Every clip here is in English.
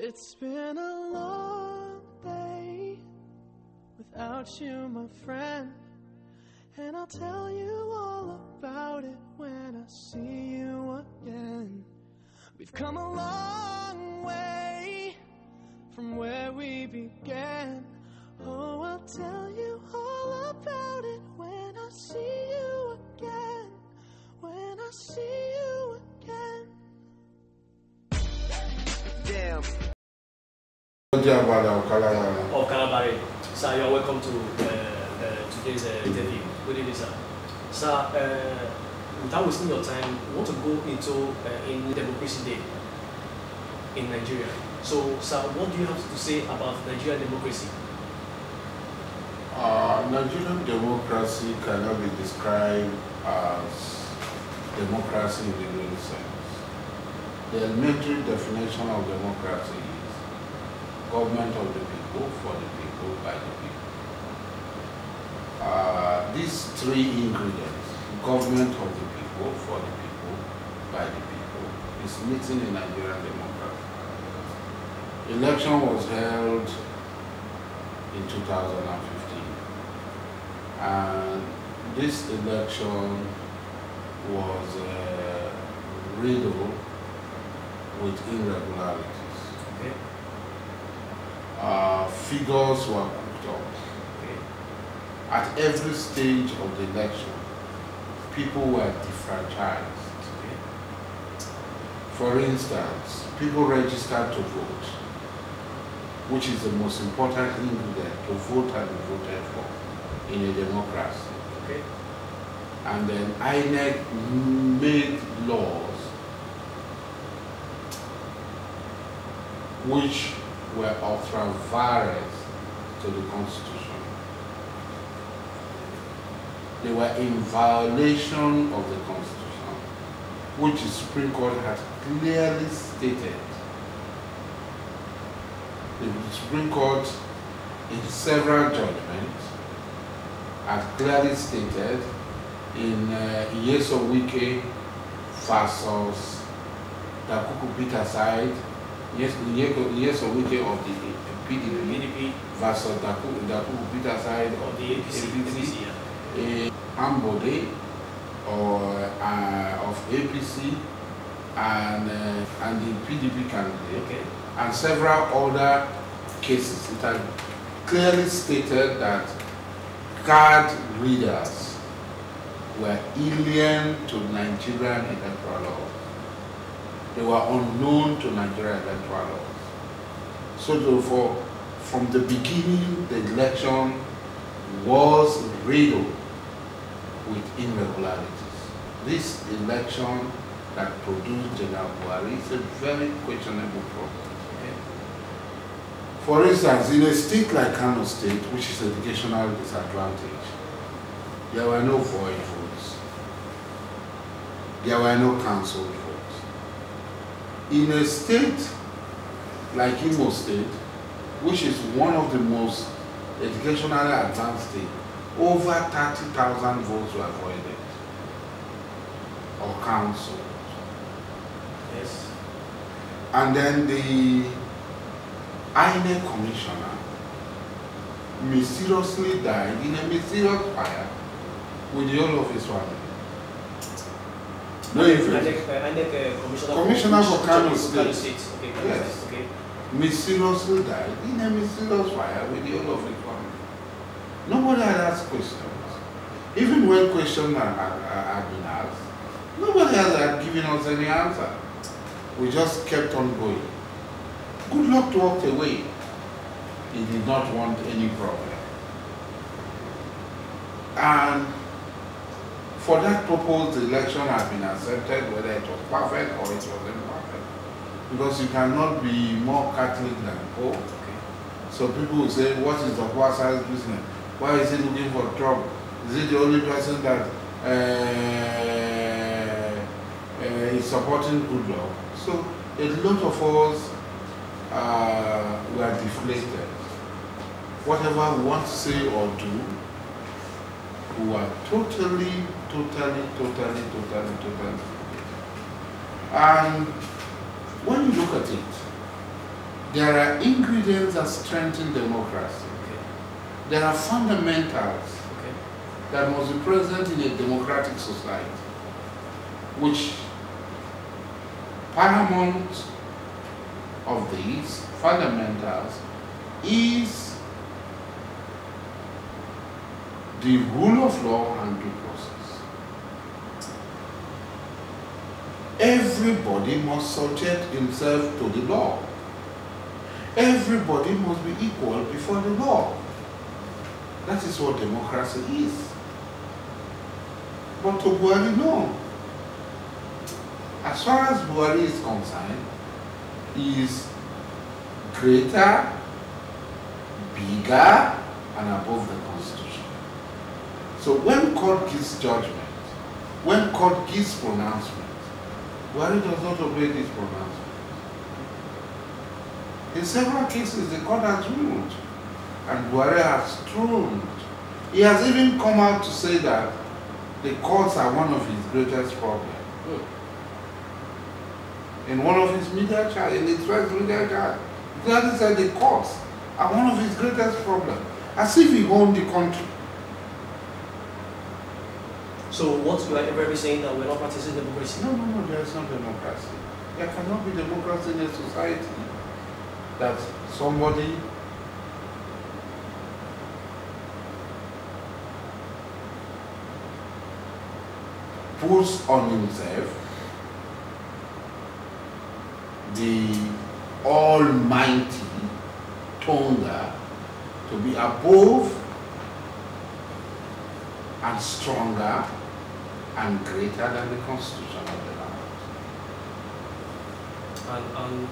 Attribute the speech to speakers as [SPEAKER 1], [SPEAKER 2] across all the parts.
[SPEAKER 1] It's been a long day without you, my friend, and I'll tell you all about it when I see you again. We've come a long way from where we began. Oh, I'll tell you all about it when I see you again. When I see you again. Damn.
[SPEAKER 2] Of
[SPEAKER 3] Kalabari. Sir, you are welcome to today's interview. Good evening, sir. Sir, without wasting your time, we want to go into in Democracy Day in Nigeria. So, sir, what do you have to say about Nigerian democracy?
[SPEAKER 2] Nigerian democracy cannot be described as democracy in the real sense. The elementary definition of democracy is government of the people, for the people, by the people. These three ingredients, government of the people, for the people, by the people, is missing in Nigerian democracy. Election was held in 2015, and this election was riddled with irregularities.
[SPEAKER 3] Okay.
[SPEAKER 2] Figures were cooked up.
[SPEAKER 3] Okay.
[SPEAKER 2] At every stage of the election, people were defranchised.
[SPEAKER 3] Okay.
[SPEAKER 2] For instance, people registered to vote, which is the most important ingredient to vote and be voted for in a democracy.
[SPEAKER 3] Okay.
[SPEAKER 2] And then INEC made laws which were ultra-virus to the Constitution. They were in violation of the Constitution, which the Supreme Court had clearly stated. The Supreme Court, in several judgments, had clearly stated in Wike versus Dakuku-Peterside, Wike of the PDP versus Dakuku-Peterside
[SPEAKER 3] Of the APC,
[SPEAKER 2] Ambode of APC and the PDP candidate,
[SPEAKER 3] okay,
[SPEAKER 2] and several other cases. It had clearly stated that card readers were alien to Nigerian electoral laws. They were unknown to Nigerian electoral laws. So therefore, from the beginning, the election was riddled with irregularities. This election that produced General Buhari is a very questionable process.
[SPEAKER 3] okay.
[SPEAKER 2] For instance, in a state like Kano State, which is educational disadvantage, there were no void votes. There were no cancelled votes. In a state like Imo State, which is one of the most educationally advanced states, over 30,000 votes were voided or cancelled.
[SPEAKER 3] Yes.
[SPEAKER 2] And then the INEC commissioner mysteriously died in a mysterious fire with the whole of his family. No Commissioner for Kano State.
[SPEAKER 3] Okay.
[SPEAKER 2] Yes.
[SPEAKER 3] Okay.
[SPEAKER 2] Mysteriously died in a mysterious fire with the whole of his family. Nobody had asked questions. Even when questions had been asked, nobody had given us any answer. We just kept on going. Good luck walked away. He did not want any problem. And for that purpose, the election had been accepted, whether it was perfect or it was imperfect. Because you cannot be more Catholic than Pope.
[SPEAKER 3] Okay.
[SPEAKER 2] So people will say, what is the Kwasa's business? Why is he looking for trouble? Is he the only person that is supporting good law? So a lot of us were deflated. Whatever we want to say or do, we were totally. And when you look at it, there are ingredients that strengthen democracy.
[SPEAKER 3] Okay.
[SPEAKER 2] There are fundamentals
[SPEAKER 3] Okay.
[SPEAKER 2] that must be present in a democratic society, which paramount of these fundamentals is the rule of law and due process. Everybody must subject himself to the law. Everybody must be equal before the law. That is what democracy is. But to Buhari, no. As far as Buhari is concerned, he is greater, bigger, and above the Constitution. So when court gives judgment, when court gives pronouncement, Buhari does not obey this pronouncement. In several cases, the court has ruled, and Buhari has thrown. He has even come out to say that the courts are one of his greatest problems. In one of his media charts, in his first media chart, he clearly said the courts are one of his greatest problems, as if he owned the country.
[SPEAKER 3] So what you are ever saying that we're not practicing democracy?
[SPEAKER 2] No, there is no democracy. There cannot be democracy in a society that somebody puts on himself the almighty thunder to be above and stronger and greater than the Constitution of the land.
[SPEAKER 3] And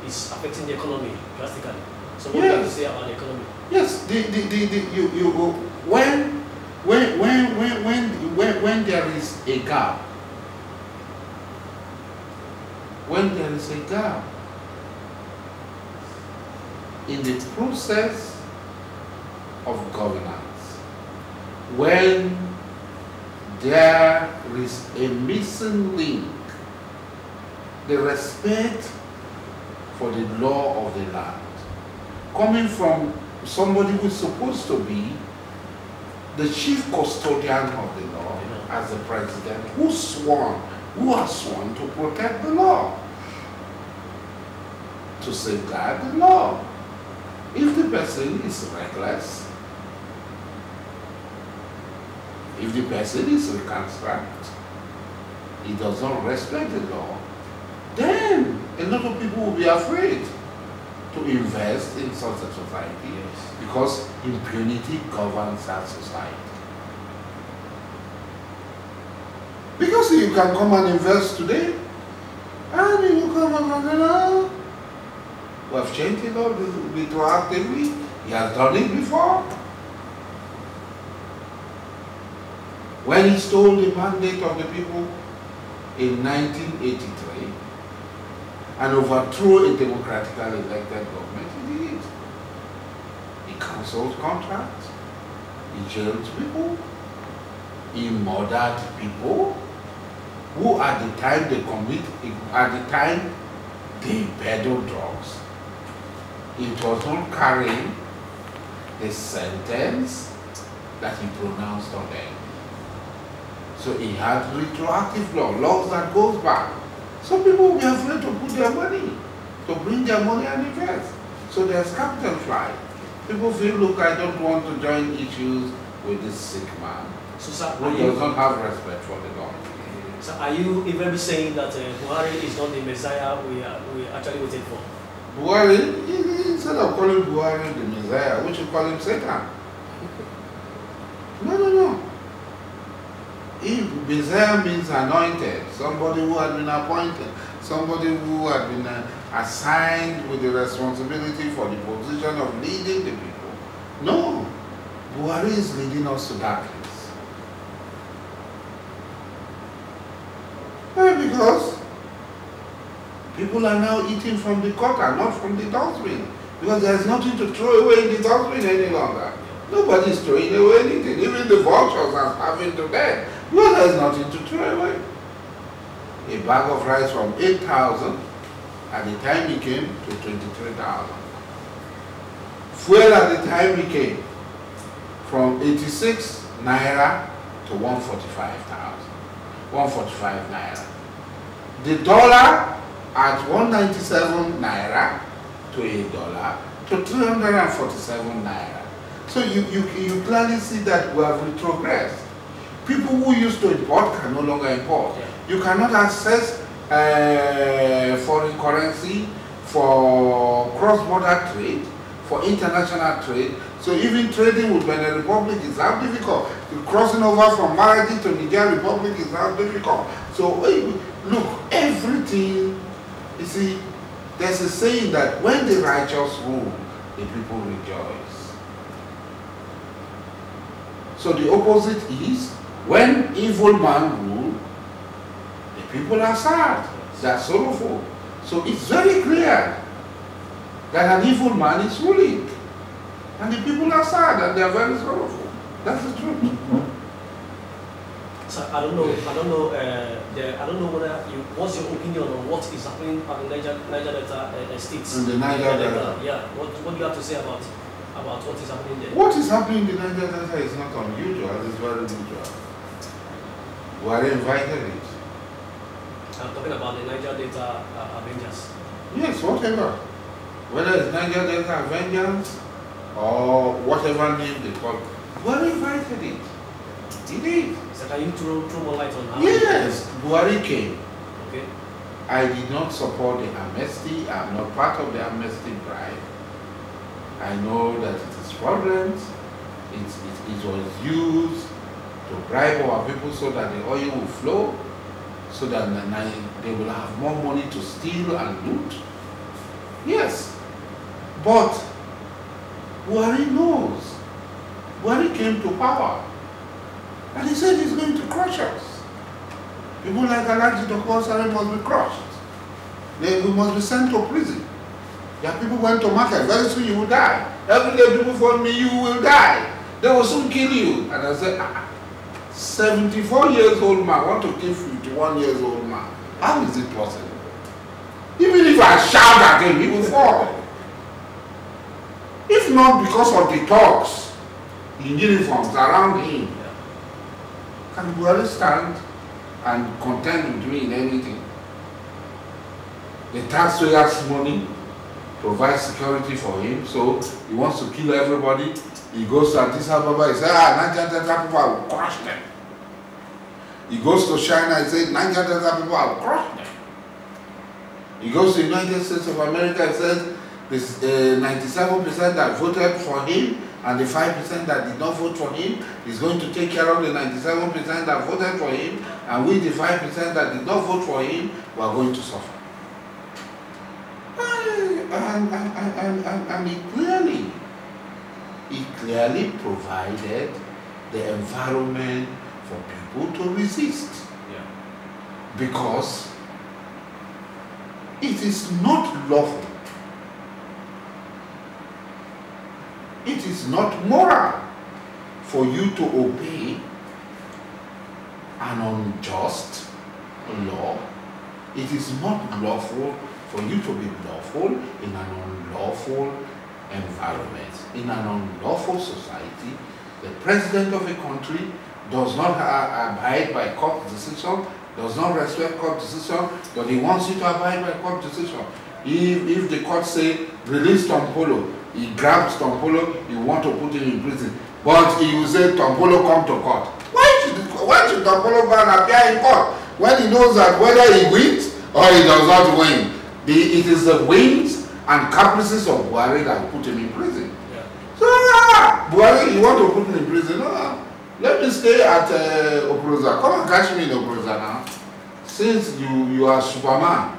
[SPEAKER 3] it's affecting the economy drastically. So what
[SPEAKER 2] Yes.
[SPEAKER 3] do you have to say about the economy?
[SPEAKER 2] Yes, when there is a gap, in the process of governance, when there is a missing link, the respect for the law of the land, coming from somebody who is supposed to be the chief custodian of the law as the president, who has sworn to protect the law, to safeguard the law. If the person is reckless, if the person is recalcitrant, he does not respect the law, then a lot of people will be afraid to invest in such a society, because impunity governs that society. Because you can come and invest today, and you come and we have changed it all retroactively. He has done it before. When he stole the mandate of the people in 1983 and overthrew a democratically elected government, he did it. He cancelled contracts, he jailed people, he murdered people who at the time they peddled drugs. It was not carrying the sentence that he pronounced on them. So he had retroactive laws that goes back. Some people will be afraid to put their money, to bring their money and invest. So there's capital flight. People feel, look, I don't want to join issues with this sick man who does not have respect for the law.
[SPEAKER 3] So are you even saying that Buhari is not the Messiah we actually waiting for?
[SPEAKER 2] Buhari, instead of calling Buhari the Messiah, we should call him Satan. No. If Messiah means anointed, somebody who had been appointed, somebody who had been assigned with the responsibility for the position of leading the people. No, Buhari is leading us to darkness. Why? Because people are now eating from the gutter, not from the dustbin. Because there's nothing to throw away in the dustbin any longer. Nobody's throwing away anything. Even the vultures are starving to death. Well, there's nothing to throw away. A bag of rice from 8,000 at the time he came to 23,000. Fuel at the time he came from 86 naira to 145,000, 145 naira. The dollar at 197 naira to a dollar to 347 naira. So you clearly see that we have retrogressed. People who used to import can no longer import. You cannot access foreign currency for cross-border trade, for international trade. So even trading with Benin Republic is now difficult. Crossing over from Maradi to Niger Republic is now difficult. So look, everything, you see, there's a saying that when the righteous rule, the people rejoice. So the opposite is when evil man rule, the people are sad, they are sorrowful. So it's very clear that an evil man is ruling, and the people are sad and they are very sorrowful. That's the truth.
[SPEAKER 3] So I don't know whether what's your opinion on what is happening at the Niger Delta states?
[SPEAKER 2] In the Niger Delta.
[SPEAKER 3] Yeah. What do you have to say about what is happening there?
[SPEAKER 2] What is happening in the Niger Delta is not unusual, it's very usual. We are invited it.
[SPEAKER 3] I'm talking about the Niger Delta Avengers.
[SPEAKER 2] Yes, whatever. Whether it's Niger Delta Avengers or whatever name they call it, we are invited it. It is.
[SPEAKER 3] So can you throw more light on how?
[SPEAKER 2] Yes, Buhari came.
[SPEAKER 3] Okay.
[SPEAKER 2] I did not support the amnesty. I am not part of the amnesty bribe. I know that it is fraudulent. It was used to bribe our people so that the oil will flow, so that they will have more money to steal and loot. Yes, but Buhari knows. Buhari came to power, and he said he's going to crush us. People like ALHAJI Dokubo-ASARI must be crushed. We must be sent to prison. There are people went to market. Very soon you will die. Every day people phone me, you will die. They will soon kill you. And I said, 74 years old man want to kill 51 years old man. How is it possible? Even if I shout at him, he will fall. If not because of the talks in uniforms around him, can Buhari stand and contend with me in anything? The taxpayers' money provides security for him, so he wants to kill everybody. He goes to Addis Ababa, he says, Niger Delta people, I will crush them. He goes to China, he says, Niger Delta people, I will crush them. He goes to the United States of America, he says, this 97% that voted for him and the 5% that did not vote for him is going to take care of the 97% that voted for him, and with the 5% that did not vote for him, we are going to suffer. And he clearly provided the environment for people to resist.
[SPEAKER 3] Yeah.
[SPEAKER 2] Because it is not lawful. It is not moral for you to obey an unjust law. It is not lawful for you to be lawful in an unlawful environment, in an unlawful society. The president of a country does not abide by court decision, does not respect court decision, but he wants you to abide by court decision. If the court say release Tompolo, he grabs Tompolo, he want to put him in prison, but he will say Tompolo come to court. Why should Tompolo go and appear in court when he knows that whether he wins or he does not win, it is the whims and caprices of Buhari that will put him in prison. Yeah. So Buhari, you want to put me in prison? Let me stay at Oproza. Come and catch me in Oproza now. Since you are Superman,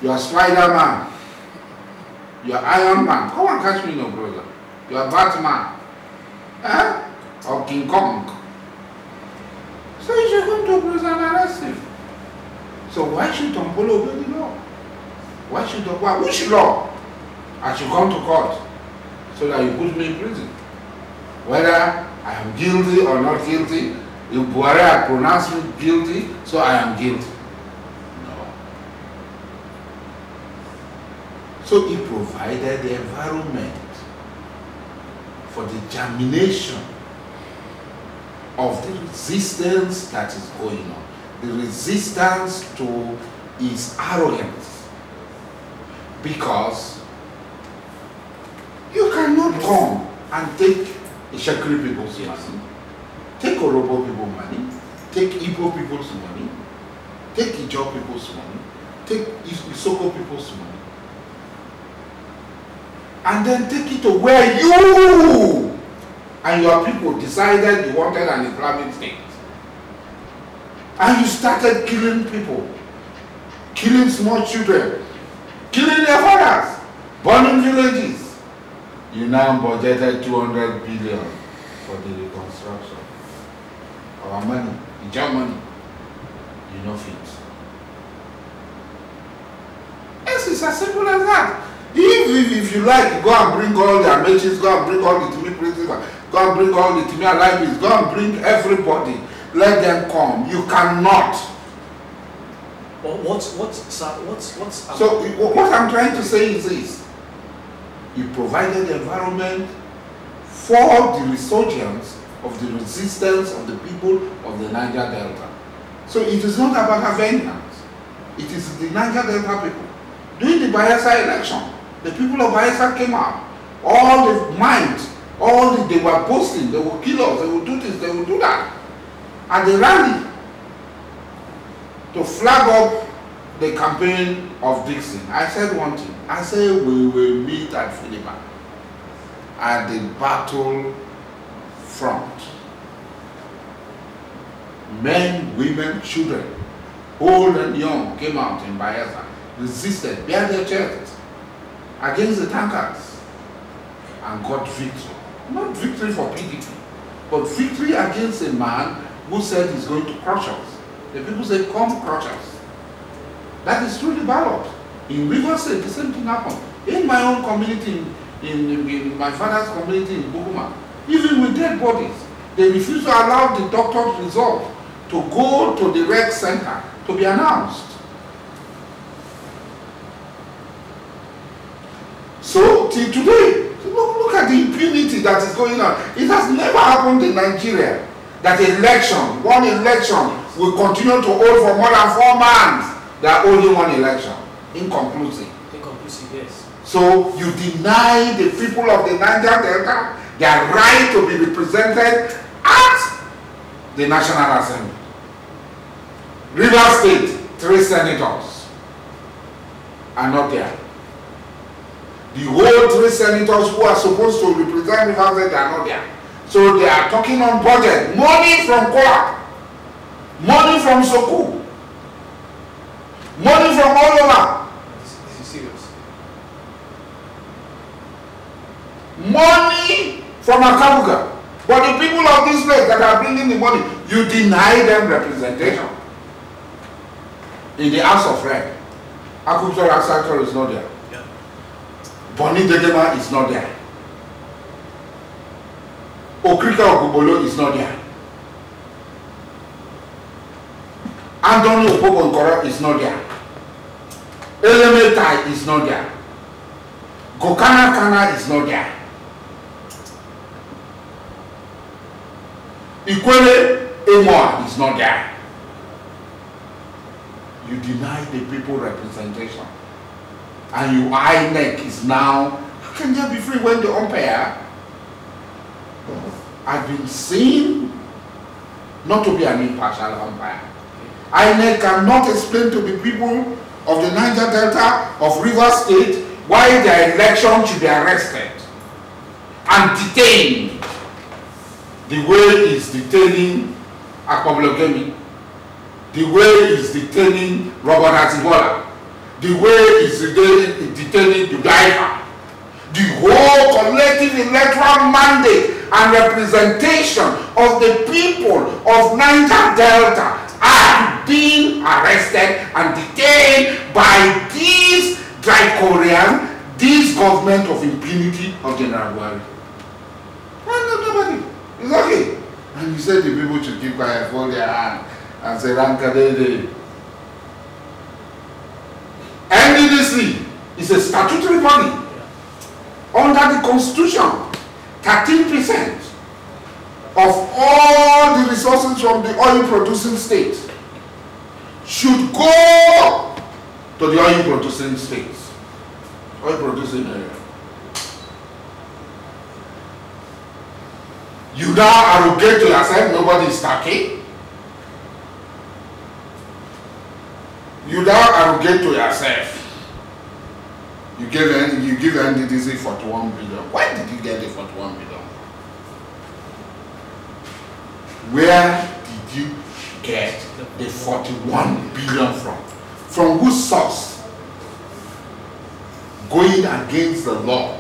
[SPEAKER 2] you are Spider-Man, you are Iron Man, come and catch me in Oproza. You are Batman, or King Kong. So you should come to Oproza and arrest him. So why should Tompolo obey the law? Why should Tompolo? Which law? I should come to court so that you put me in prison. Whether I am guilty or not guilty, if Buhari had pronounced me guilty, so I am guilty. No. So he provided the environment for the germination of the resistance that is going on, the resistance to his arrogance. Because you cannot come and take Ishakiri people's money, take Orobo people's money, take Igbo people's money, take Ijaw people's money, take Isoko people's money, and then take it to where you and your people decided you wanted an Islamic state. And you started killing people, killing small children, killing their fathers, burning villages. You now budgeted 200 billion for the reconstruction. Our money, Ijaw money, you know fit. Yes, it's as simple as that. If you like, go and bring all the Amechis, go and bring all the Timi princes, go and bring all the Timi Alibis, go and bring everybody. Let them come. You cannot.
[SPEAKER 3] What's
[SPEAKER 2] So what I'm trying to say is this. You provided the environment for the resurgence of the resistance of the people of the Niger Delta. So it is not about vengeance. It is the Niger Delta people. During the Bayelsa election, the people of Bayelsa came out. All the minds, they were boasting, they will kill us, they will do this, they will do that. At the rally, to flag up the campaign of Dixon, I said one thing. I said we will meet at Philippa at the battle front. Men, women, children, old and young came out in Bayelsa, resisted, bare their chests against the tankers, and got victory. Not victory for PDP, but victory against a man who said he's going to crush us. The people said, come crush us. That is through the ballot. In Rivers State, the same thing happened. In my own community, in my father's community in Buguma, even with dead bodies, they refused to allow the doctor's result to go to the rec center to be announced. So till today, look at the impunity that is going on. It has never happened in Nigeria that one election will continue to hold for more than 4 months. There are only one election. Inconclusive.
[SPEAKER 3] Inconclusive, yes.
[SPEAKER 2] So you deny the people of the Niger Delta their right to be represented at the National Assembly. Rivers State, 3 senators are not there. The whole 3 senators who are supposed to represent Rivers State are not there. So they are talking on budget. Money from Kola, money from Soku, money from all over.
[SPEAKER 3] This is serious.
[SPEAKER 2] Money from Akabuga. But the people of this place that are bringing the money, you deny them representation. In the House of Rep, Akubzora Sator is not there.
[SPEAKER 3] Yeah.
[SPEAKER 2] Boni Degema is not there. Okrika Okubolo is not there. Anthony Opobonkoro is not there. Elementai is not there. Gokana Kana is not there. Ikwele Emoa is not there. You deny the people representation. And your INEC is now, how can there be free when the umpire had been seen not to be an impartial umpire? INEC cannot explain to the people of the Niger Delta of Rivers State why their election should be arrested and detained the way it's detaining Akpoblogemi, the way it's detaining Robert Atibola, the way it's detaining Dugaifa. The whole collective electoral mandate and representation of the people of Niger Delta are being arrested and detained by these Draconian, this government of impunity of General Buhari. Nobody. It's okay. And you said the people should keep quiet, hold their hand, and say, Rankadede. NDDC It's a statutory body. Under the Constitution, 13% of all the resources from the oil producing states should go to the oil producing states, oil producing area. You now arrogate to yourself, nobody is talking. You now arrogate to yourself. You give NDDC 41 billion. Why did you get the 41 billion? Where did you get the 41 billion from? From whose source? Going against the law.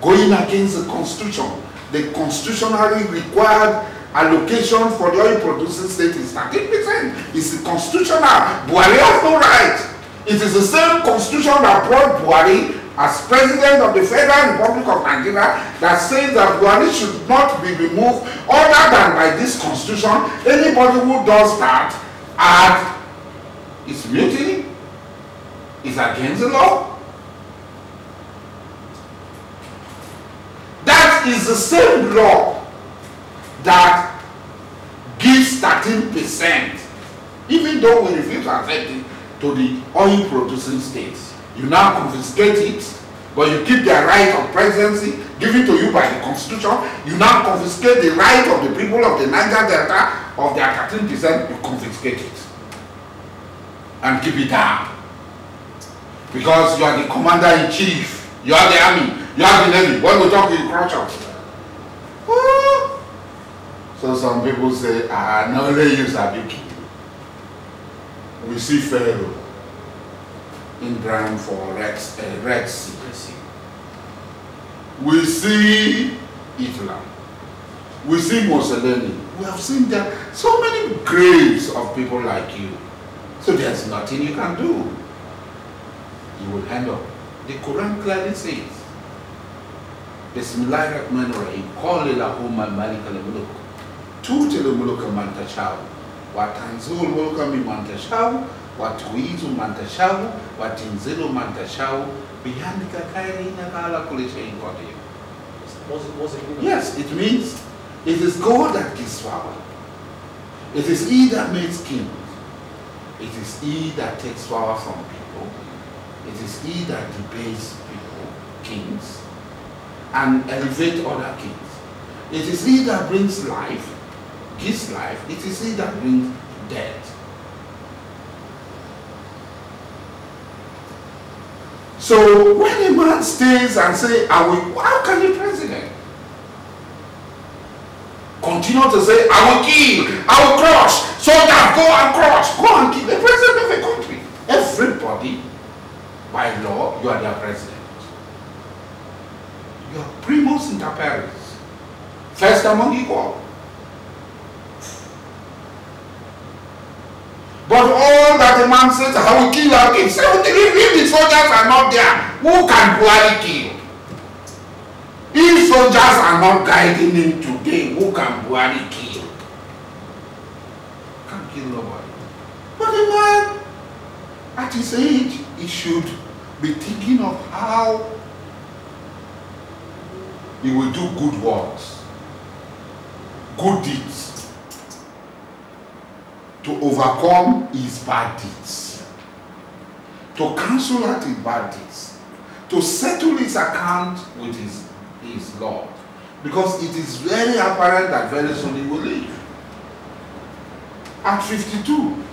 [SPEAKER 2] Going against the Constitution. The constitutionally required allocation for the oil producing state is 13%. It's the constitutional. Buhari has no right. It is the same constitution that brought Buhari as president of the Federal Republic of Nigeria that says that Buhari should not be removed other than by this constitution. Anybody who does that is mutiny, is against the law. That is the same law that gives 13%, even though we refuse to accept it, to the oil producing states. You now confiscate it, but you keep the right of presidency given to you by the Constitution. You now confiscate the right of the people of the Niger Delta of their 13%, you confiscate it and keep it down. Because you are the commander-in-chief, you are the army, you are the navy. When we talk in culture, so some people say, no, they use a big. We see Pharaoh in Brown for Red Sea. We see Hitler. We see Mussolini. We have seen there so many graves of people like you. So there's nothing you can do. You will end up. The Quran clearly says, Bismillahirrahmanirrahim, Qul Allahumma malik al-muluk, tu'til al-muluka man tasha'u, wa tanzilul muluka mimman tasha'u, wa tu'izzu man tasha'u, wa tunzilu man tasha'u, bihamdika innaka ala kulli shay'in qadir. Yes, it means it is God that gives power. It is He that makes kings. It is He that takes power from people. It is He that debates people, kings, and elevates other kings. It is He that brings life, gives life. It is He that brings death. So when a man stays and says, how can the president continue to say, I will kill, I will crush, soldiers go and crush, go and kill the president of a country? Everybody, by law, you are their president. You are primus inter pares, first among equal. But all that the man says, I will kill, I will kill. 73, if the soldiers are not there, who can Buhari kill? If soldiers are not guiding him today, who can Buhari kill? Can't kill nobody. But the man, at his age, he should be thinking of how he will do good works, good deeds, to overcome his bad deeds, to cancel out his bad deeds, to settle his account with his Lord. Because it is very apparent that very soon he will leave. At 52,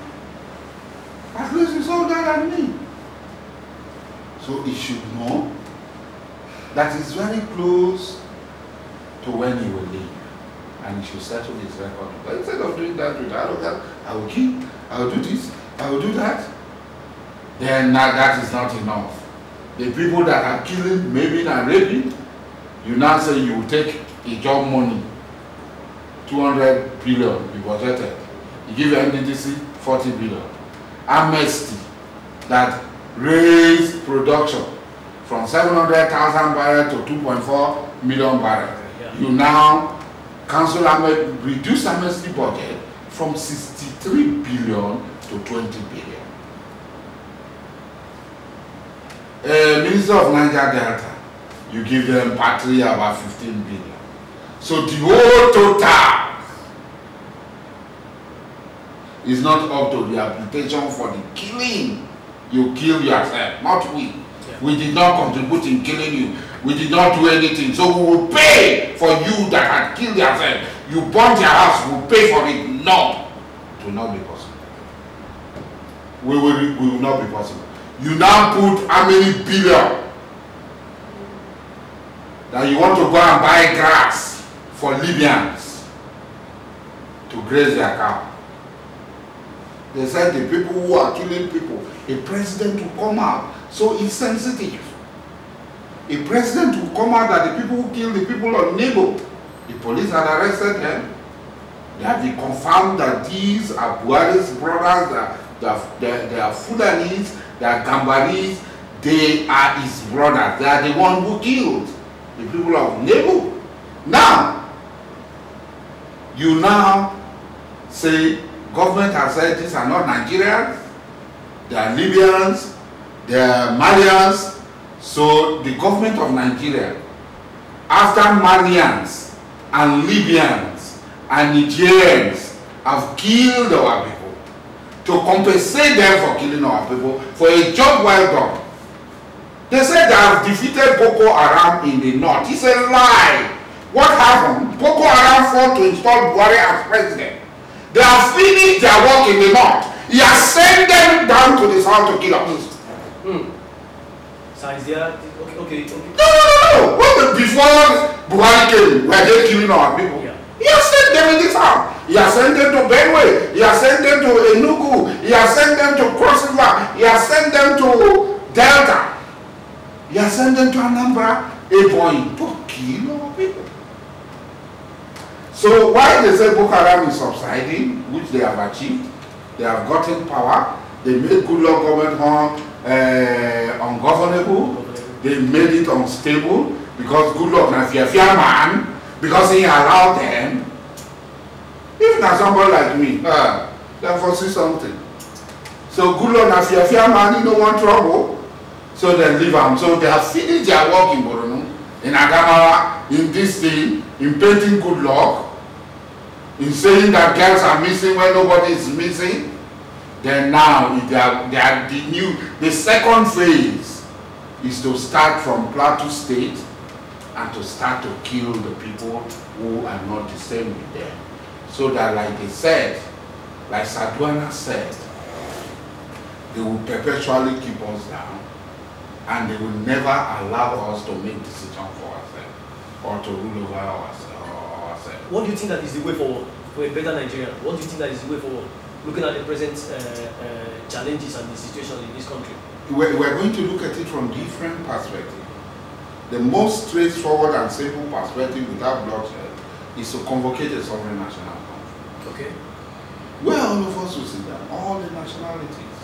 [SPEAKER 2] at least he's older than me. So he should know that he's very close to when he will leave. And he should settle his record. But instead of doing that with arrogance, I will kill, I will do this, I will do that, then that is not enough. The people that are killing, maiming, and raping, you now say you will take a job money, 200 billion be budgeted. You give NDDC 40 billion. Amnesty that raised production from 700,000 barrels to 2.4 million barrels. You now cancel reduce amnesty budget from 63 billion to 20 billion. Minister of Niger Delta, you give them partly about 15 billion. So the whole total is not up to the application for the killing. You kill yourself, not we. Yeah. We did not contribute in killing you. We did not do anything. So we will pay for you that had killed yourself. You burnt your house, we will pay for it. No. It will not be possible. We will not be possible. You now put how many billion that you want to go and buy grass for Libyans to graze their cow. They said the people who are killing people, a president will come out. So it's sensitive. A president will come out that the people who killed the people of Nebo, the police had arrested them. They have confirmed that these are Buhari's brothers, they are Fulanis, they are Gambaris, they are his brothers. They are the one who killed the people of Nebo. Now, you now say, government has said these are not Nigerians, they are Libyans, they are Malians. So the government of Nigeria, after Malians and Libyans and Nigerians have killed our people, to compensate them for killing our people, for a job well done. They said they have defeated Boko Haram in the north. It's a lie. What happened? Boko Haram fought to install Buhari as president. They have finished their work in the north. He has sent them down to the south to kill us.
[SPEAKER 3] So is there, okay.
[SPEAKER 2] No. Before Buhari came, were they killing our people? Yeah. He has sent them in the south. He has sent them to Benue. He has sent them to Enugu. He has sent them to Cross River. He has sent them to Delta. He has sent them to Anambra, Ebonyi, to kill our people. So why they say Boko Haram is subsiding, which they have achieved, they have gotten power, they made Goodluck government ungovernable, they made it unstable, because Goodluck na fear man, because he allowed them. If not somebody like me, they foresee something. So Goodluck na fear man, he don't want trouble. So they leave him. So they have finished their work in Borno, in Adamawa, in this thing, in painting Goodluck, in saying that girls are missing when nobody is missing. Then now they are the second phase is to start from Plateau State and to start to kill the people who are not the same with them. So that, like they said, like Sadwana said, they will perpetually keep us down and they will never allow us to make decisions for ourselves or to rule over ourselves.
[SPEAKER 3] What do you think that is the way forward for a better Nigeria? What do you think that is the way forward, looking at the present challenges and the situation in this country?
[SPEAKER 2] We're going to look at it from different perspectives. The most straightforward and simple perspective without bloodshed is to convocate a sovereign national country.
[SPEAKER 3] Okay.
[SPEAKER 2] Where all of us will sit down, all the nationalities,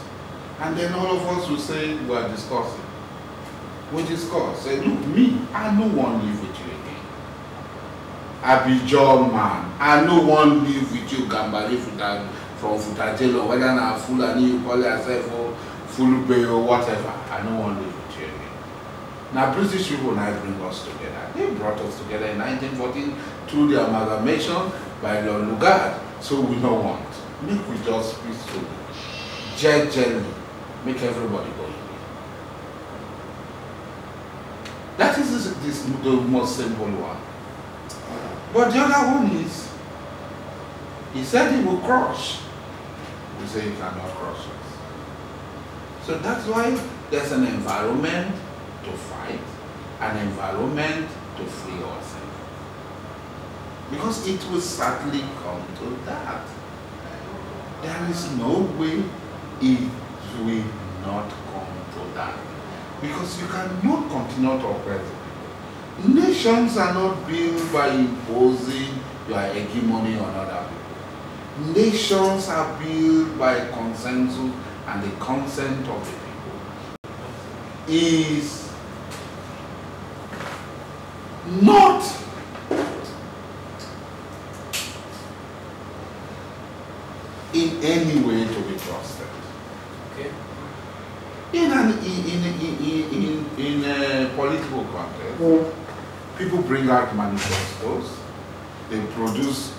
[SPEAKER 2] and then all of us will say we are discussing. We discuss. Say, look, me, I no one live with you again. I be John man. I no one live with you, Gambari from Futajelo, whether na Fulani you call yourself or Fulube or whatever. I no one live with you again. Now British people now bring us together. They brought us together in 1914 through the amalgamation by Lord Lugard. So we don't want. Make we just peacefully, gently, make everybody go. That is the most simple one. But the other one is, he said he will crush. We say he cannot crush us. So that's why there's an environment to fight, an environment to free ourselves. Because it will certainly come to that. There is no way it will not come to that. Because you cannot continue to oppress people. Nations are not built by imposing your hegemony on other people. Nations are built by consensus, and the consent of the people is not in any way to be trusted.
[SPEAKER 3] Okay.
[SPEAKER 2] In a political context, people bring out manifestos, they produce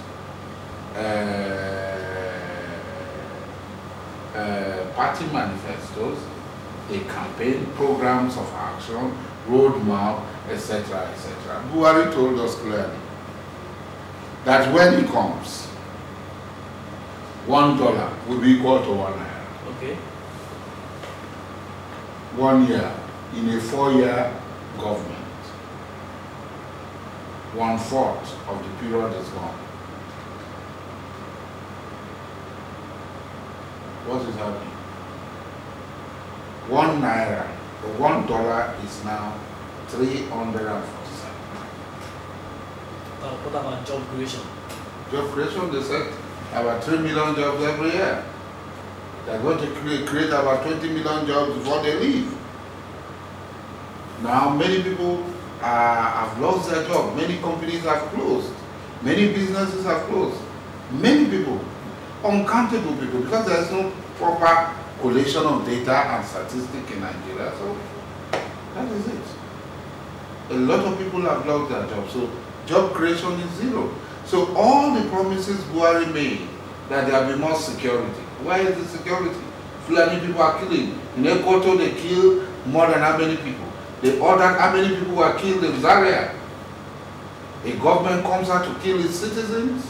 [SPEAKER 2] party manifestos, a campaign, programs of action, roadmap, etc., etc. Buhari told us clearly that when he comes, $1 will be equal to 1 naira.
[SPEAKER 3] Okay.
[SPEAKER 2] 1 year in a 4-year government, 1/4 of the period is gone. What is happening? 1 naira or $1 is now 347.
[SPEAKER 3] What about job creation?
[SPEAKER 2] Job creation, they said about 3 million jobs every year. They're going to create about 20 million jobs before they leave. Now many people have lost their job. Many companies have closed. Many businesses have closed. Many people, uncountable people, because there is no proper collation of data and statistics in Nigeria. So that is it. A lot of people have lost their jobs. So job creation is zero. So all the promises Buhari made that there will be more security. Where is the security? Fulani people are killing. In Ekoto they kill more than how many people? They ordered how many people were killed in Zaria. A government comes out to kill its citizens,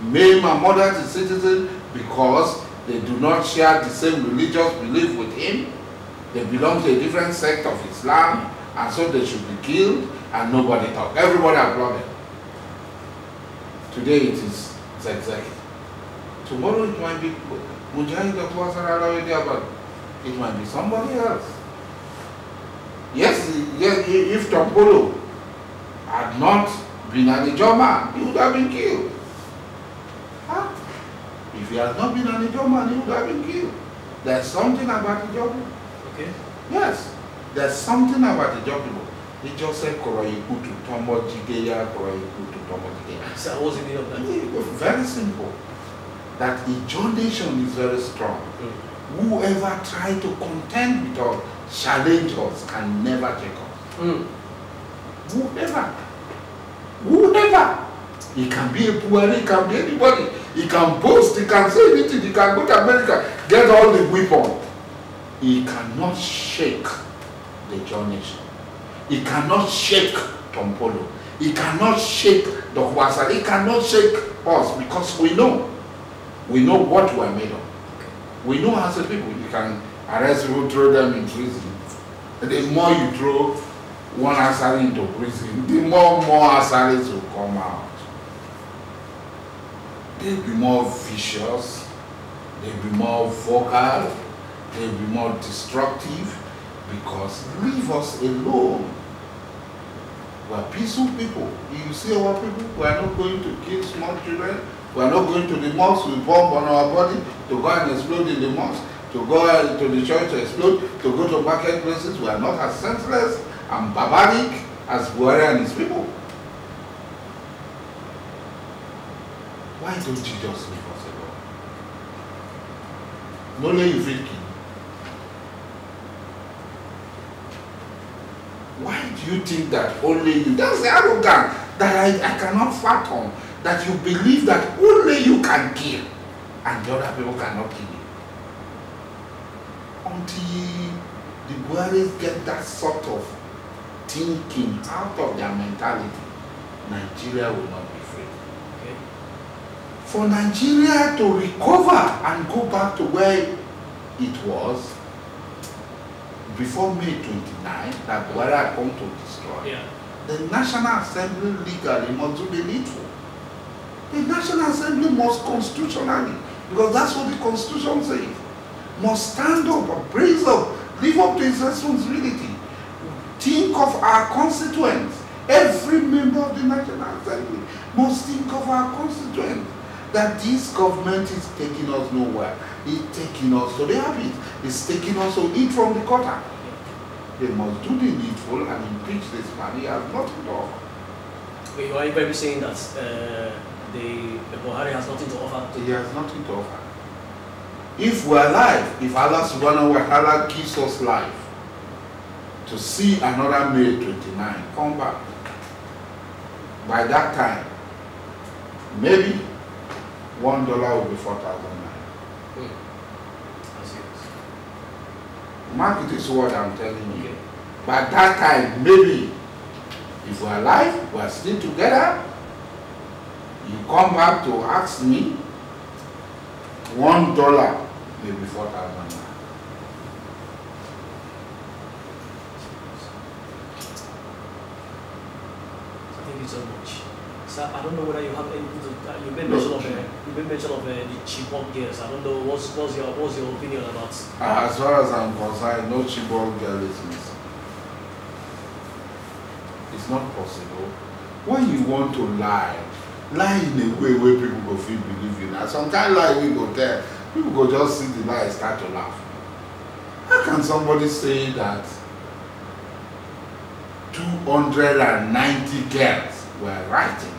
[SPEAKER 2] maim and murder its citizens because they do not share the same religious belief with him. They belong to a different sect of Islam, and so they should be killed, and nobody talks. Everybody applauded. Today it is exactly. Tomorrow it might be Mujahid Dokubo-ASARI, but it might be somebody else. Yes, if Tompolo had not been an Ijaw man, he would have been killed. Huh? If he had not been an Ijaw man, he would have been killed. There's something about Ijaw people.
[SPEAKER 3] Okay.
[SPEAKER 2] Yes, there's something about Ijaw people. He just said, Koroyiku to Tomo Jigeya, Koroyiku to Tomo Jigeya.
[SPEAKER 3] So what's the meaning of that?
[SPEAKER 2] Very simple. That Ijaw nation is very strong. Whoever tried to contend with us, challenge us, can never take us. Whoever. He can be a Buhari, he can be anybody. He can boast, he can say anything, he can go to America, get all the weapons. He cannot shake the Ijaw nation. He cannot shake Tompolo. He cannot shake Dokubo-ASARI. He cannot shake us because we know what we are made of. We know as a people, you can arrest people, throw them in prison. The more you throw one Asari into prison, the more Asaris will come out. They'll be more vicious, they'll be more vocal, they'll be more destructive, because leave us alone. We are peaceful people. You see our people, we are not going to kill small children. We are not going to the mosque with bomb on our body to go and explode in the mosque, to go to the church to explode, to go to marketplaces. We are not as senseless and barbaric as Buhari and his people. Why don't you just leave us alone? No lay you feel king. Why do you think that only you? That's the arrogance that I cannot fathom. That you believe that only you can kill and the other people cannot kill you. Until the Buharis get that sort of thinking out of their mentality, Nigeria will not be free.
[SPEAKER 3] Okay.
[SPEAKER 2] For Nigeria to recover and go back to where it was before May 29, that Buhari had come to destroy, the National Assembly legally must do the needful. The National Assembly must constitutionally, because that's what the Constitution says, must stand up, brace up, live up to its responsibility. Think of our constituents. Every member of the National Assembly must think of our constituents. That this government is taking us nowhere. It's taking us to the habit. It's taking us to eat from the quarter. They must do the needful and impeach this man. He has nothing to offer.
[SPEAKER 3] Wait, you are maybe saying that the Buhari has nothing to offer?
[SPEAKER 2] He has nothing to offer. If we're alive, if Allah subhanahu wa ta'ala gives us life to see another May 29, come back. By that time, maybe $1 will be 4,000 naira. Mark it is what I'm telling you.
[SPEAKER 3] Okay.
[SPEAKER 2] By that time, maybe if we're alive, we're still together, you come back to ask me, $1 maybe 4,000 naira.
[SPEAKER 3] Thank you so much. Sir, I don't know whether you have anything to. You made mention of the Chibok girls. I don't know what's your opinion about.
[SPEAKER 2] As far as I'm concerned, no Chibok girl is missing. It's not possible. When you want to lie in a way where people go feel believe you. Now, sometimes lie we go there, people go just see the lie and start to laugh. How can somebody say that 290 girls were writing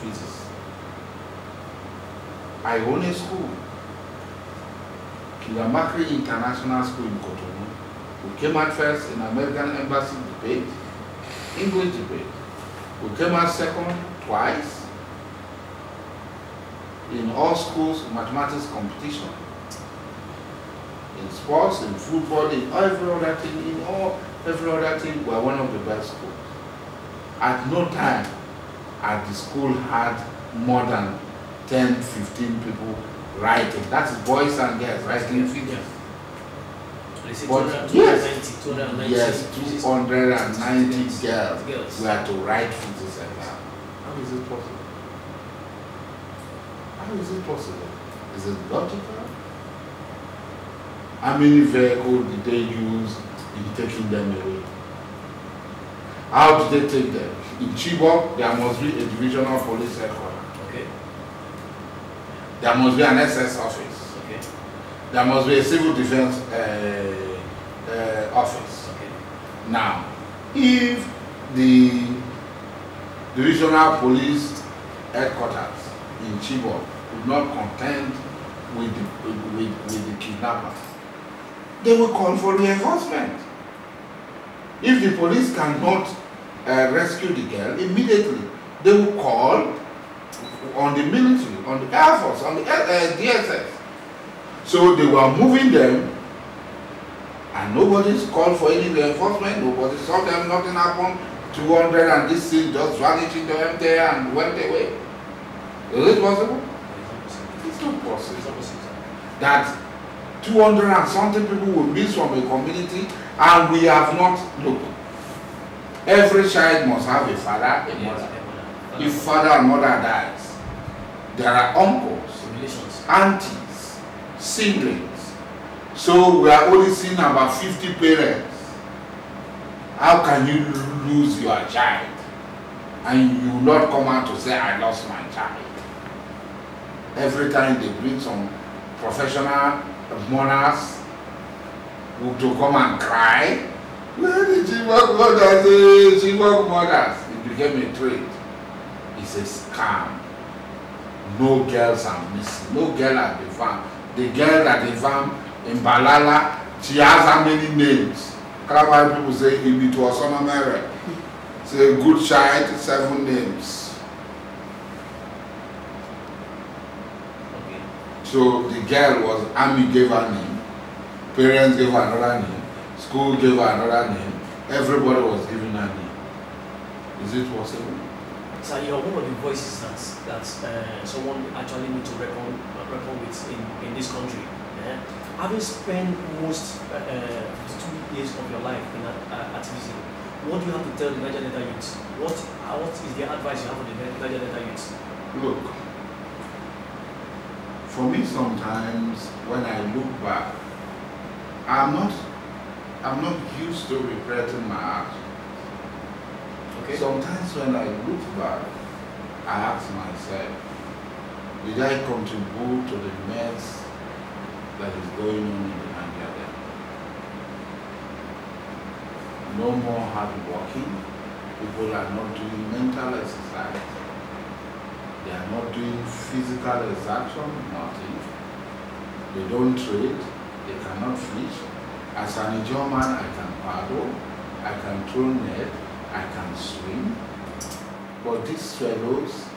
[SPEAKER 2] physics? I own a school, Kilamakri International School in Cotonou. We came out first in American Embassy debate, English debate. We came out second twice in all schools mathematics competition. In sports, in football, in every other thing, every other thing, we are one of the best schools. At no time had the school had more than 10, 15 people writing. That is boys and girls writing figures. But yes, 290 girls were to write physics exam. How is it possible? How is it possible? Is it logical? How many vehicles did they use in taking them away? How did they take them? In Chibok, there must be a divisional police headquarters.
[SPEAKER 3] Okay.
[SPEAKER 2] There must be an SS office.
[SPEAKER 3] Okay.
[SPEAKER 2] There must be a civil defense office.
[SPEAKER 3] Okay.
[SPEAKER 2] Now, if the divisional police headquarters in Chibok would not contend with the kidnappers, they will call for reinforcement. If the police cannot rescue the girl immediately, they will call on the military, on the Air Force, on the DSS. So they were moving them, and nobody's called for any reinforcement. Nobody saw them, nothing happened. 200 and this thing just vanished into empty air and went away. Is it possible? It's not possible. That 200 and something people will miss from a community, and we have not looked. Every child must have a father, a mother. If father and mother dies, there are uncles, aunties, siblings. So we are only seeing about 50 parents. How can you lose your child and you not come out to say, I lost my child? Every time they bring some professional mourners to come and cry, where the Chibok mothers, Chibok mothers? It became a trade. It's a scam. No girls are missing. No girl has been found. The girl that they found in Balala, she has how many names? Kalabari people say it was on America. It's a good child, 7 names.
[SPEAKER 3] Okay.
[SPEAKER 2] So the girl was, Ami gave her name, parents gave her another name, school gave her another name, everybody was giving her name. Is it possible?
[SPEAKER 3] So you're one of the voices that someone actually need to reckon with in this country. Having spent most 52 years of your life in activism, what do you have to tell the Niger Delta youth? What is the advice you have for the Niger Delta youth?
[SPEAKER 2] Look, for me sometimes when I look back, I'm not used to regretting my actions.
[SPEAKER 3] Okay.
[SPEAKER 2] Sometimes when I look back, I ask myself, did I contribute to the mess that is going on in the Niger Delta? No more hard working. People are not doing mental exercise. They are not doing physical exertion, nothing. They don't trade. They cannot fish. As an German, I can paddle. I can throw net. I can swim. But these fellows,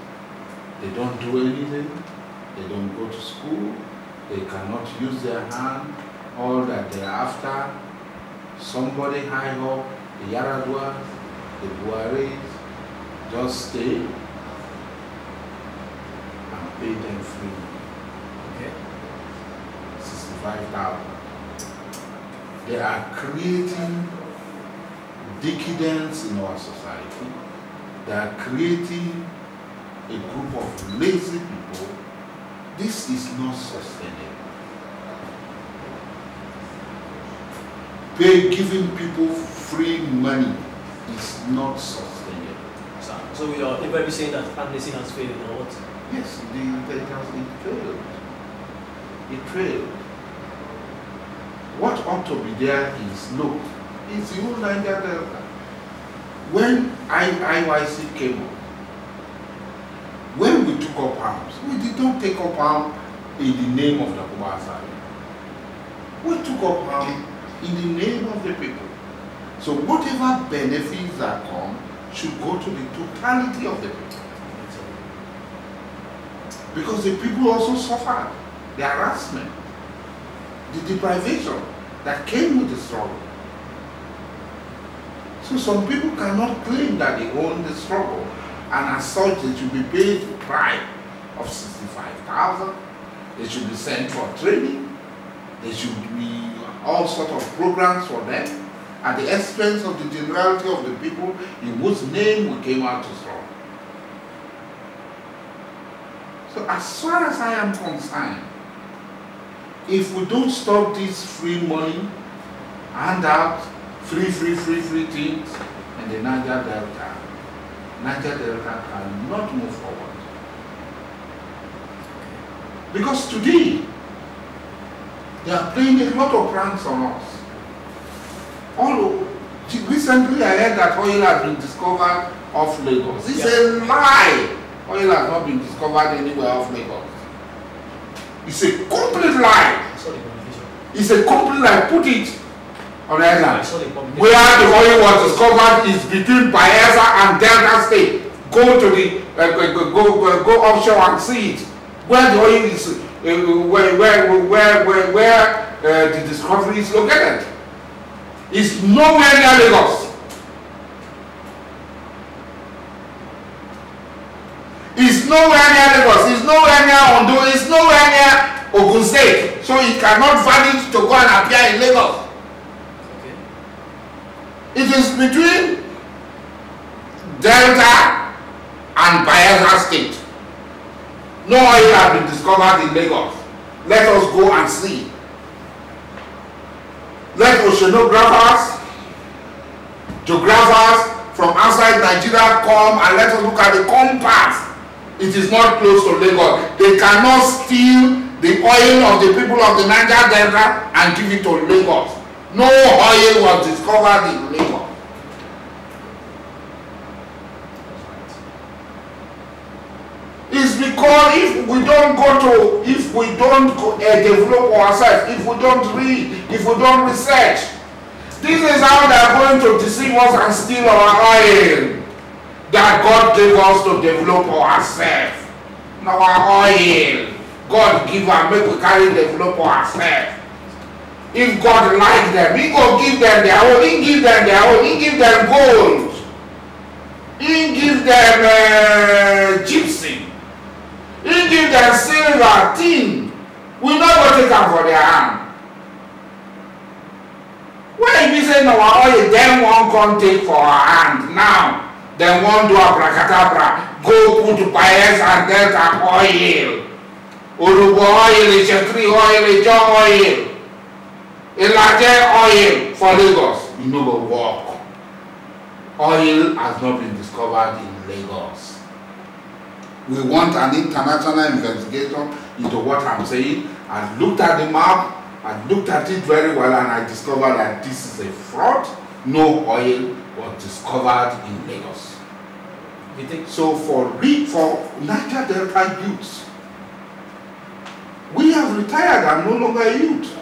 [SPEAKER 2] they don't do anything. They don't go to school. They cannot use their hand. All that they're after, somebody high up, the Yaraduas, the Buaris, just stay and pay them free.
[SPEAKER 3] Okay.
[SPEAKER 2] 65,000. They are creating decadence in our society. They are creating a group of lazy people. This is not sustainable. Giving people free money is not sustainable.
[SPEAKER 3] So we are everybody saying that amnesty has failed or what?
[SPEAKER 2] Yes, it failed. It failed. What ought to be there is, look, it's the whole Niger Delta. When IYC came up, when we took up arms, we did not take up arms in the name of Dokubo-ASARI. We took up arms in the name of the people. So whatever benefits that come should go to the totality of the people. Because the people also suffered the harassment, the deprivation that came with the struggle. So some people cannot claim that they own the struggle, and as such they should be paid a price of 65,000. They should be sent for training. There should be all sorts of programs for them at the expense of the generality of the people in whose name we came out to struggle. So as far as I am concerned, if we don't stop this free money, handout, free things in the Niger Delta cannot move forward. Because today, they are playing a lot of pranks on us. Recently I heard that oil has been discovered off Lagos. It's a lie. Oil has not been discovered anywhere off Lagos. It's a complete lie. It's a complete lie. Put it on the island. Where the oil was discovered is between Bayelsa and Delta State. Go to the go offshore and see it. Where the oil is, where the discovery is located. It's nowhere near Lagos. It's nowhere near Lagos. It's nowhere near Ondo. It's nowhere near Ogun State. So it cannot vanish to go and appear in Lagos.
[SPEAKER 3] Okay.
[SPEAKER 2] It is between Delta and Bayelsa State. No oil has been discovered in Lagos. Let us go and see. Let oceanographers, geographers from outside Nigeria come and let us look at the compass. It is not close to Lagos. They cannot steal the oil of the people of the Niger Delta and give it to Lagos. No oil was discovered in Lagos. It's because if we don't develop ourselves, if we don't read, if we don't research, this is how they are going to deceive us and steal our oil that God gave us to develop ourselves. Now our oil, God give and make we carry develop ourselves. If God like them, He go give them their own. He give them their own. He give them gold. He give them gypsum. He give them silver, tin. We not go take them for their hand. When we say no our oil, then one can take for our hand. Now, then one do abracadabra, go put Bayes and Delta oil. Urubu oil, Ichekri oil, Ijo oil, Elaje oil for Lagos. You know go work. Oil has not been discovered in Lagos. We want an international investigation into what I'm saying. I looked at the map, I looked at it very well, and I discovered that this is a fraud. No oil was discovered in Lagos.
[SPEAKER 3] You think?
[SPEAKER 2] So for Niger Delta youths, we have retired. I'm no longer a youth.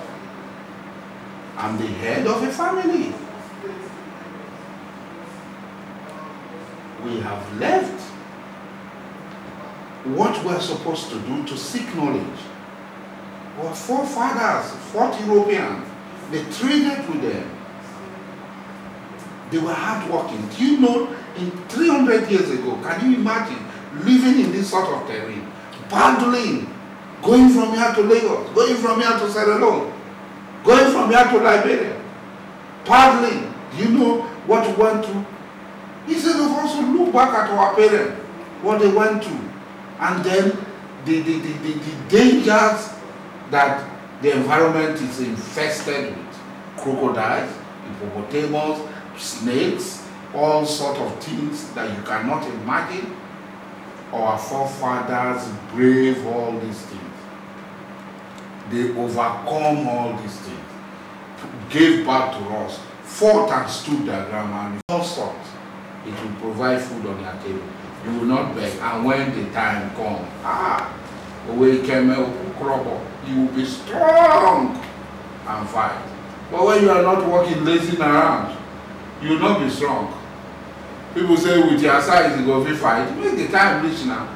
[SPEAKER 2] I'm the head of a family. We have left what we're supposed to do to seek knowledge. Our forefathers fought Europeans. They traded with them. They were hardworking. Do you know, in 300 years ago, can you imagine living in this sort of terrain, paddling, going from here to Lagos, going from here to Sierra Leone, going from here to Liberia, paddling? Do you know what we went through? Instead of also look back at our parents, what they went through, and then the dangers that the environment is infested with: crocodiles, hippopotamus, snakes, all sorts of things that you cannot imagine. Our forefathers brave all these things. They overcome all these things, gave back to us, fought and stood their ground, and all sorts. It will provide food on your table. You will not beg. And when the time comes, you will be strong and fight. But when you are not walking, lazing around, you will not be strong. People say, with your size, you go to fight. Make the time reach now.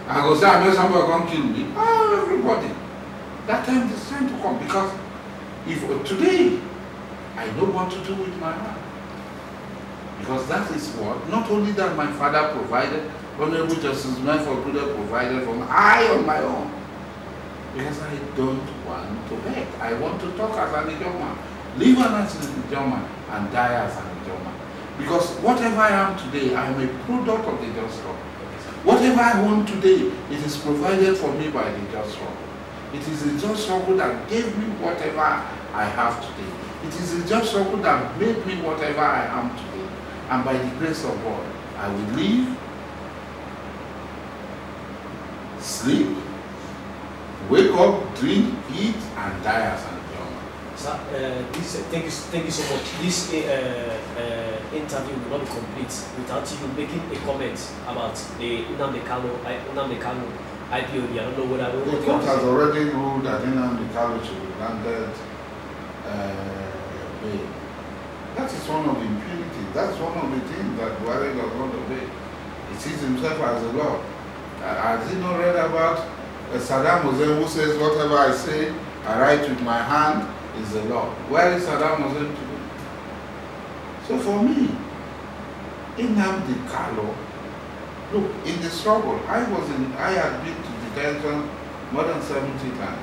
[SPEAKER 2] I go say, I know somebody can kill me. Everybody. That time is time to come. Because if today, I know what to do with my hand. Because that is what, not only that my father provided, Honorable Justice Menfor provided for me, I on my own. Because I don't want to beg. I want to talk as an Ijoma, live as an Ijoma, and die as an Ijoma. Because whatever I am today, I am a product of the just struggle. Whatever I want today, it is provided for me by the just struggle. It is the just struggle that gave me whatever I have today. It is the just struggle that made me whatever I am today. And by the grace of God, I will live, sleep, wake up, drink, eat, and die as an Ijoma.
[SPEAKER 3] Sir, thank you so much. This interview will not be complete without you making a comment about the Nnamdi Kanu IPOB. I don't know whether
[SPEAKER 2] the court has already ruled that Nnamdi Kanu should be granted bail. That is one of the impunities. That's one of the things that Buhari does not obey. He sees himself as a law. Has he not read about Saddam Hussein, who says whatever I say, I write with my hand, is the law? Where is Saddam Hussein today? So for me, Nnamdi Kanu, look, in the struggle, I had been to detention more than 70 times.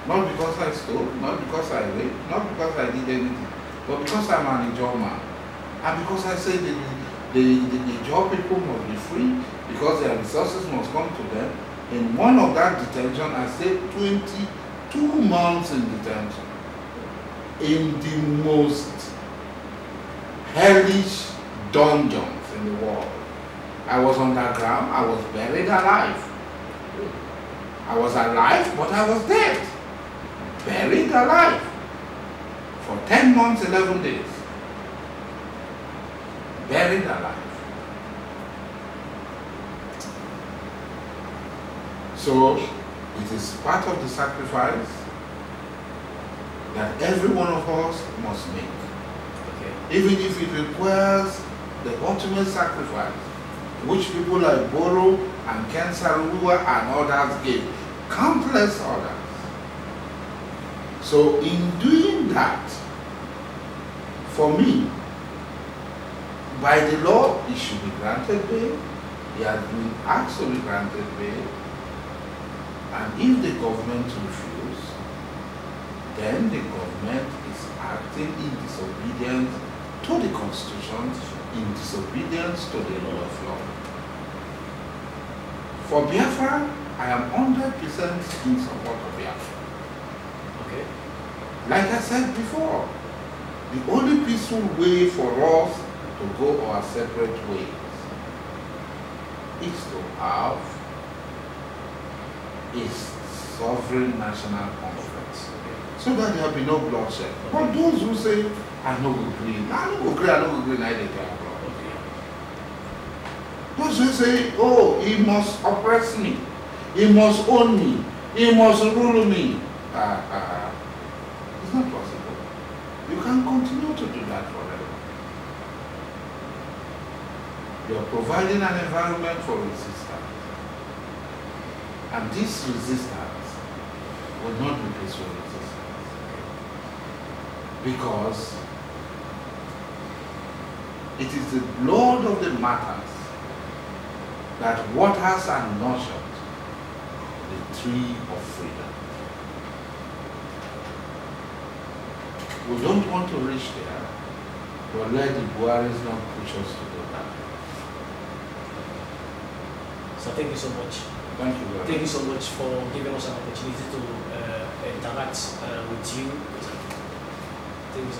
[SPEAKER 2] Not because I stole, not because I raped, not because I did anything, but because I'm an Ijoma. And because I say the job people must be free, because their resources must come to them. In one of that detention, I stayed 22 months in detention. In the most hellish dungeons in the world. I was underground, I was buried alive. I was alive, but I was dead. Buried alive for 10 months, 11 days. Buried alive. So it is part of the sacrifice that every one of us must make. Okay. Even if it requires the ultimate sacrifice, which people like Boro and Ken Saro-Wiwa and others gave, countless others. So in doing that, for me, by the law, it should be granted bail. He has been asked to be granted bail. And if the government refuses, then the government is acting in disobedience to the Constitution, in disobedience to the rule of law. For Biafra, I am 100% in support of Biafra.
[SPEAKER 3] Okay.
[SPEAKER 2] Like I said before, the only peaceful way for us to go our separate ways is to have a sovereign national conference, so that there will be no bloodshed. But those who say, I no go gree, I no go gree, I dey get blood. Those who say, oh, he must oppress me, He must own me. He must rule me. It's not possible. You can't continue to do that forever. You're providing an environment for resistance. And this resistance will not be peaceful resistance. Because it is the Lord of the matters that waters and nurtures the tree of freedom. We don't want to reach there, but let the Buharis not push us to do that.
[SPEAKER 3] So thank you so much.
[SPEAKER 2] Thank you very much.
[SPEAKER 3] Thank you so much for giving us an opportunity to interact with you. Thank you, sir.